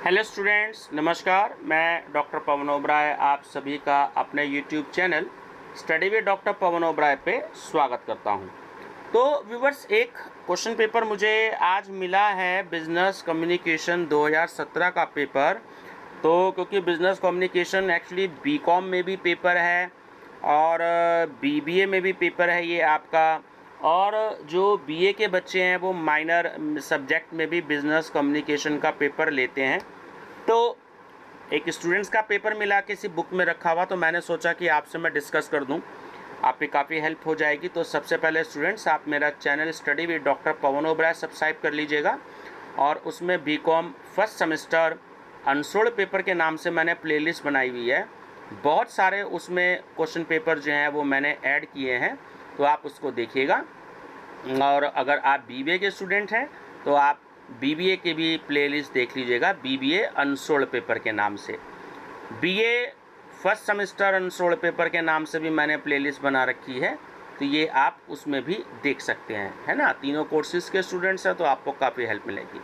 Hello students, नमस्कार। मैं doctor Pawan Oberoi आप सभी का अपने YouTube channel study with doctor Pawan Oberoi पे स्वागत करता हूं। तो व्यूवर्स, एक क्वेश्चन पेपर मुझे आज मिला है, बिजनेस कम्युनिकेशन 2017 का पेपर। तो क्योंकि बिजनेस कम्युनिकेशन एक्चुअली बीकॉम में भी पेपर है और बीबीए में भी पेपर है ये आपका, और जो बीए के बच्चे हैं वो माइनर सब्जेक्ट में भी बिजनेस कम्युनिकेशन का पेपर लेते हैं। तो एक स्टूडेंट्स का पेपर मिला किसी बुक में रखा हुआ, तो मैंने सोचा कि आपसे मैं डिस्कस कर दूं, आपकी काफ़ी हेल्प हो जाएगी। तो सबसे पहले स्टूडेंट्स, आप मेरा channel study with doctor Pawan Oberoi subscribe कर लीजिएगा, और उसमें BCom first semester unsolved paper के नाम से मैंने प्लेलिस्ट बनाई हुई है। बहुत सारे उसमें क्वेश्चन पेपर जो हैं वो मैंने ऐड किए हैं, तो आप उसको देखिएगा। और अगर आप बीबीए के स्टूडेंट हैं तो आप बीबीए के भी प्लेलिस्ट देख लीजिएगा, बीबीए अनसोल्ड पेपर के नाम से। BA first semester unsolved paper के नाम से भी मैंने प्लेलिस्ट बना रखी है, तो ये आप उसमें भी देख सकते हैं, है ना। तीनों कोर्सेज के स्टूडेंट्स हैं तो आपको काफ़ी हेल्प मिलेगी।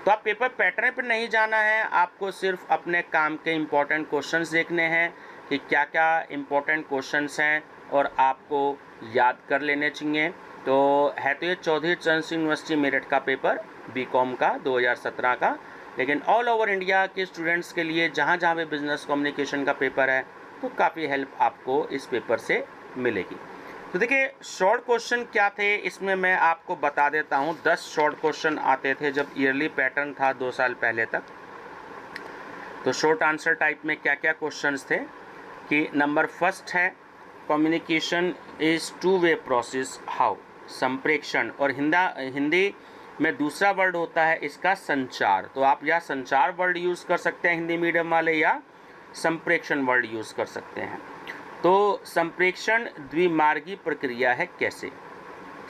तो आप पेपर पैटर्न पर नहीं जाना है, आपको सिर्फ अपने काम के इम्पोर्टेंट क्वेश्चंस देखने हैं कि क्या क्या इम्पोर्टेंट क्वेश्चंस हैं और आपको याद कर लेने चाहिए। तो है तो ये चौधरी चरण सिंह यूनिवर्सिटी मेरठ का पेपर बीकॉम का 2017 का, लेकिन ऑल ओवर इंडिया के स्टूडेंट्स के लिए जहाँ जहाँ भी बिजनेस कम्युनिकेशन का पेपर है तो काफ़ी हेल्प आपको इस पेपर से मिलेगी। तो देखिए, शॉर्ट क्वेश्चन क्या थे इसमें मैं आपको बता देता हूँ। 10 शॉर्ट क्वेश्चन आते थे जब ईयरली पैटर्न था 2 साल पहले तक। तो शॉर्ट आंसर टाइप में क्या क्या क्वेश्चंस थे कि नंबर फर्स्ट है, communication is two way process how. संप्रेषण, और हिंदी में दूसरा वर्ड होता है इसका संचार। तो आप या संचार वर्ड यूज़ कर सकते हैं हिंदी मीडियम वाले, या संप्रेषण वर्ड यूज़ कर सकते हैं। तो संप्रेषण द्विमार्गी प्रक्रिया है कैसे।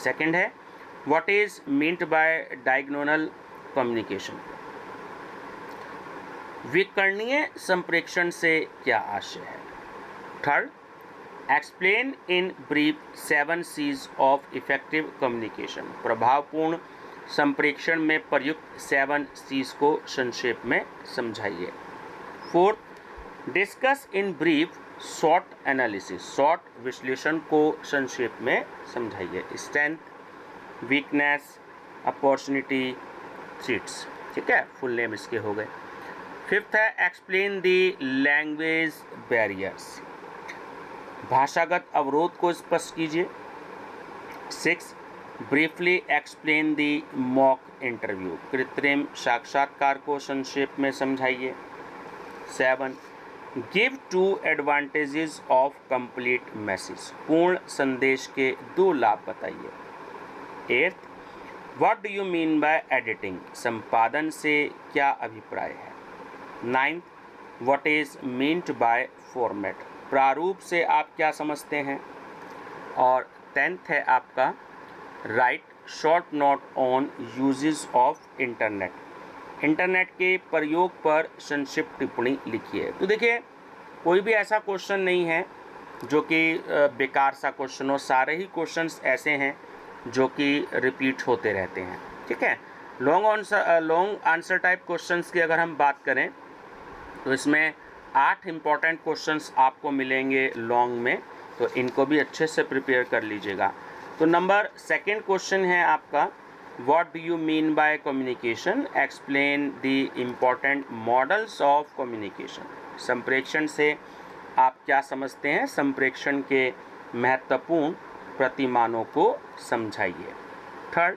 सेकंड है, what is meant by diagonal communication. विकर्णीय संप्रेषण से क्या आशय है। Third, explain in brief 7 C's of effective communication. प्रभावपूर्ण संप्रेषण में प्रयुक्त 7 C's को संक्षेप में समझाइए। Fourth, discuss in brief SWOT analysis. SWOT विश्लेषण को संक्षेप में समझाइए। Strength, weakness, opportunity, threats. ठीक है, फुल नेम इसके हो गए। फिफ्थ है, एक्सप्लेन द लैंग्वेज बैरियर्स। भाषागत अवरोध को स्पष्ट कीजिए। 6, briefly explain the mock interview. कृत्रिम साक्षात्कार को संक्षेप में समझाइए। 7, give 2 advantages of complete message. पूर्ण संदेश के 2 लाभ बताइए। 8, what do you mean by editing. संपादन से क्या अभिप्राय है। 9, what is meant bye format. प्रारूप से आप क्या समझते हैं। और 10th है आपका, right short note on uses of internet. Internet के प्रयोग पर संक्षिप्त टिप्पणी लिखिए। तो देखिए, कोई भी ऐसा क्वेश्चन नहीं है जो कि बेकार सा क्वेश्चन हो। सारे ही क्वेश्चंस ऐसे हैं जो कि रिपीट होते रहते हैं। ठीक है, लॉन्ग आंसर टाइप क्वेश्चंस की अगर हम बात करें तो इसमें 8 इम्पॉर्टेंट क्वेश्चंस आपको मिलेंगे लॉन्ग में, तो इनको भी अच्छे से प्रिपेयर कर लीजिएगा। तो नंबर सेकंड क्वेश्चन है आपका, what do you mean by communication, explain the important models of communication. संप्रेषण से आप क्या समझते हैं, संप्रेषण के महत्वपूर्ण प्रतिमानों को समझाइए। Third,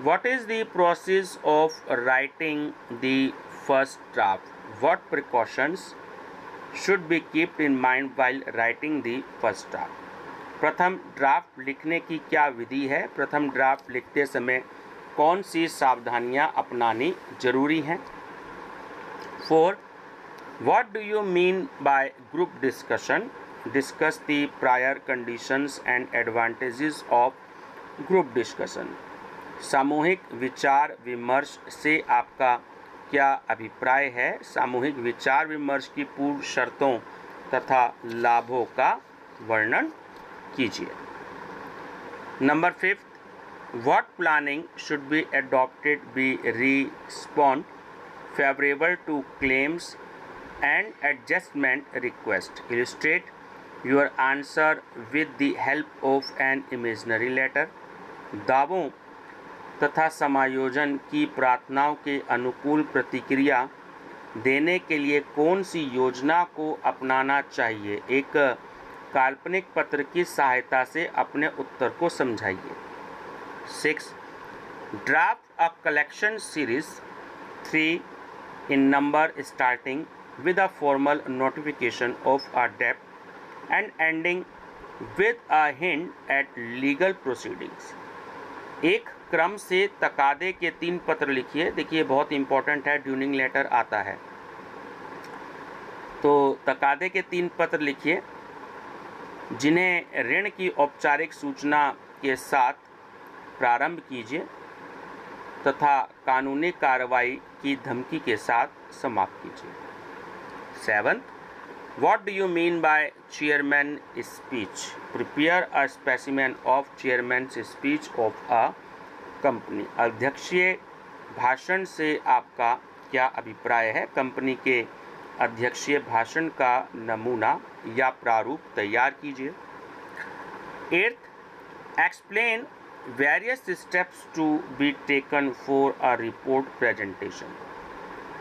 what is the process of writing the first draft, what precautions should be kept in mind while writing the first draft। प्रथम ड्राफ्ट लिखने की क्या विधि है। प्रथम ड्राफ्ट लिखते समय कौन सी सावधानियां अपनानी जरूरी हैं। 4, what do you mean by group discussion, discuss the prior conditions and advantages of group discussion। सामूहिक विचार विमर्श से आपका क्या अभिप्राय है। सामूहिक विचार विमर्श की पूर्व शर्तों तथा लाभों का वर्णन कीजिए। Number 5, what planning should be adopted be respond favorable to claims and adjustment request. Illustrate your answer with the help of an imaginary letter. दावों तथा समायोजन की प्रार्थनाओं के अनुकूल प्रतिक्रिया देने के लिए कौन सी योजना को अपनाना चाहिए? एक काल्पनिक पत्र की सहायता से अपने उत्तर को समझाइए। 6. Draft a collection series 3 in number starting with a formal notification of a debt and ending with a hint at legal proceedings. एक क्रम से तकादे के 3 पत्र लिखिए। देखिए बहुत इंपॉर्टेंट है, ड्यूनिंग लेटर आता है। तो तकादे के 3 पत्र लिखिए जिन्हें ऋण की औपचारिक सूचना के साथ प्रारंभ कीजिए तथा कानूनी कार्रवाई की धमकी के साथ समाप्त कीजिए। 7. What do you mean by chairman speech? Prepare a specimen of chairman's speech of a company. अध्यक्षीय भाषण से आपका क्या अभिप्राय है? कंपनी के अध्यक्षीय भाषण का नमूना या प्रारूप तैयार कीजिए। 8. Explain various steps to be taken for a report presentation.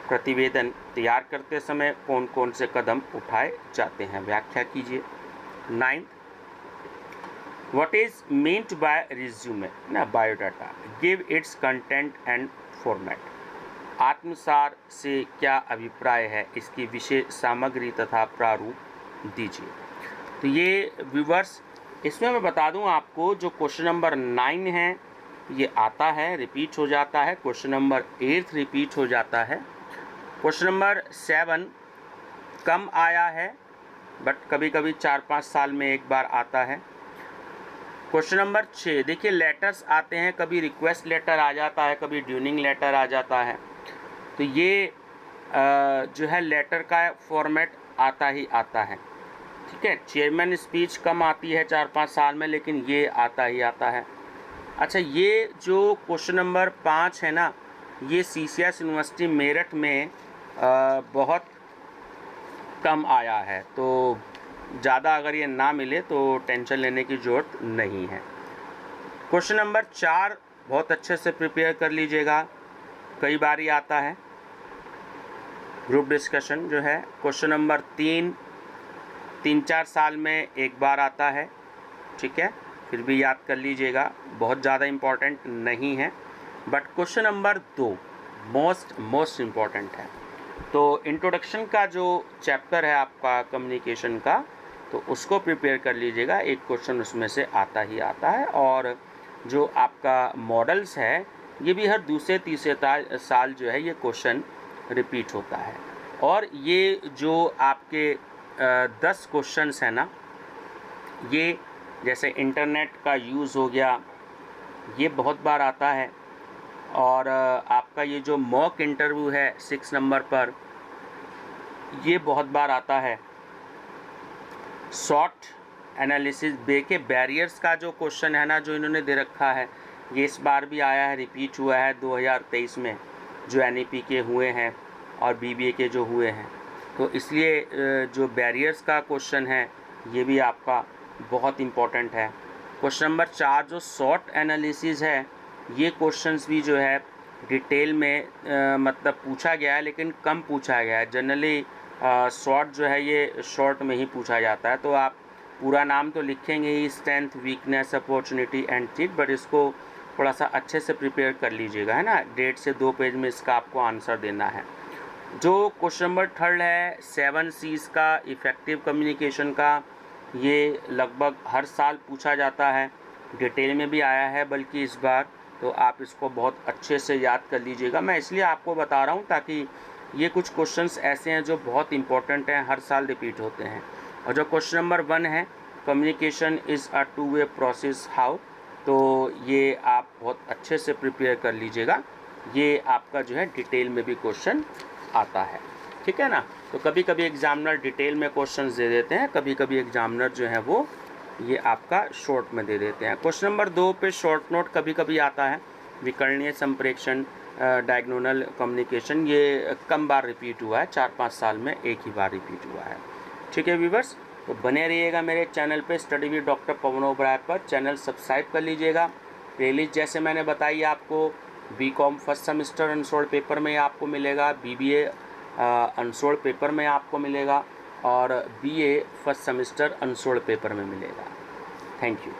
प्रतिवेदन तैयार करते समय कौन कौन से कदम उठाए जाते हैं, व्याख्या कीजिए। 9. What is meant by resume? ना biodata. Give its content and format. आत्मसार से क्या अभिप्राय है, इसकी विषय सामग्री तथा प्रारूप दीजिए। तो ये व्यूवर्स, इसमें मैं बता दूं आपको, जो क्वेश्चन नंबर 9 है ये आता है, रिपीट हो जाता है। क्वेश्चन नंबर 8 रिपीट हो जाता है। क्वेश्चन नंबर 7 कम आया है, बट कभी कभी 4-5 साल में एक बार आता है। क्वेश्चन नंबर 6 देखिए लेटर्स आते हैं, कभी रिक्वेस्ट लेटर आ जाता है, कभी ड्यूनिंग लेटर आ जाता है। तो ये जो है लेटर का फॉर्मेट आता ही आता है, ठीक है। चेयरमैन स्पीच कम आती है 4-5 साल में, लेकिन ये आता ही आता है। अच्छा, ये जो क्वेश्चन नंबर 5 है ना, ये CCS यूनिवर्सिटी मेरठ में बहुत कम आया है, तो ज़्यादा अगर ये ना मिले तो टेंशन लेने की ज़रूरत नहीं है। क्वेश्चन नंबर 4 बहुत अच्छे से प्रिपेयर कर लीजिएगा, कई बार ही आता है। ग्रुप डिस्कशन जो है, क्वेश्चन नंबर 3-4 साल में एक बार आता है, ठीक है, फिर भी याद कर लीजिएगा, बहुत ज़्यादा इम्पॉर्टेंट नहीं है। But question number 2 most important है। तो इंट्रोडक्शन का जो चैप्टर है आपका कम्युनिकेशन का, तो उसको प्रिपेयर कर लीजिएगा, एक क्वेश्चन उसमें से आता ही आता है। और जो आपका मॉडल्स है, ये भी हर दूसरे तीसरे साल जो है ये क्वेश्चन रिपीट होता है। और ये जो आपके 10 क्वेश्चंस हैं ना, ये जैसे इंटरनेट का यूज़ हो गया, ये बहुत बार आता है। और आपका ये जो मॉक इंटरव्यू है 6 नंबर पर, ये बहुत बार आता है। शॉर्ट एनालिसिस के बैरियर्स का जो क्वेश्चन है ना, जो इन्होंने दे रखा है, ये इस बार भी आया है, रिपीट हुआ है 2023 में, जो NEP के हुए हैं और BBA के जो हुए हैं। तो इसलिए जो बैरियर्स का क्वेश्चन है ये भी आपका बहुत इम्पोर्टेंट है। क्वेश्चन नंबर 4 जो शॉर्ट एनालिसिस है, ये क्वेश्चंस भी जो है डिटेल में मतलब पूछा गया है, लेकिन कम पूछा गया है। जनरली शॉर्ट जो है ये शॉर्ट में ही पूछा जाता है। तो आप पूरा नाम तो लिखेंगे ही, strength, weakness, opportunity and threat, but इसको थोड़ा सा अच्छे से प्रिपेयर कर लीजिएगा, है ना। 1.5 से 2 पेज में इसका आपको आंसर देना है। जो क्वेश्चन नंबर 3 है 7 C's का, इफ़ेक्टिव कम्युनिकेशन का, ये लगभग हर साल पूछा जाता है, डिटेल में भी आया है बल्कि इस बार। तो आप इसको बहुत अच्छे से याद कर लीजिएगा। मैं इसलिए आपको बता रहा हूँ ताकि ये कुछ क्वेश्चंस ऐसे हैं जो बहुत इंपॉर्टेंट हैं, हर साल रिपीट होते हैं। और जो क्वेश्चन नंबर 1 है communication is a two way process how, तो ये आप बहुत अच्छे से प्रिपेयर कर लीजिएगा। ये आपका जो है डिटेल में भी क्वेश्चन आता है, ठीक है ना। तो कभी कभी एग्जामिनर डिटेल में क्वेश्चंस दे देते हैं, कभी कभी एग्जामिनर जो है वो ये आपका शॉर्ट में दे देते हैं। क्वेश्चन नंबर 2 पे शॉर्ट नोट कभी कभी आता है, विकर्णीय संप्रेक्षण, डायगोनल कम्युनिकेशन ये कम बार रिपीट हुआ है, 4-5 साल में एक ही बार रिपीट हुआ है। ठीक है व्यूवर्स, तो बने रहिएगा मेरे चैनल पे study with doctor Pawan Oberoi पर। चैनल सब्सक्राइब कर लीजिएगा। प्लेलिस्ट जैसे मैंने बताई आपको, BCom first semester unsolved paper में आपको मिलेगा, बीबीए अनसोल्ड पेपर में आपको मिलेगा और BA first semester unsolved paper में मिलेगा। Thank you.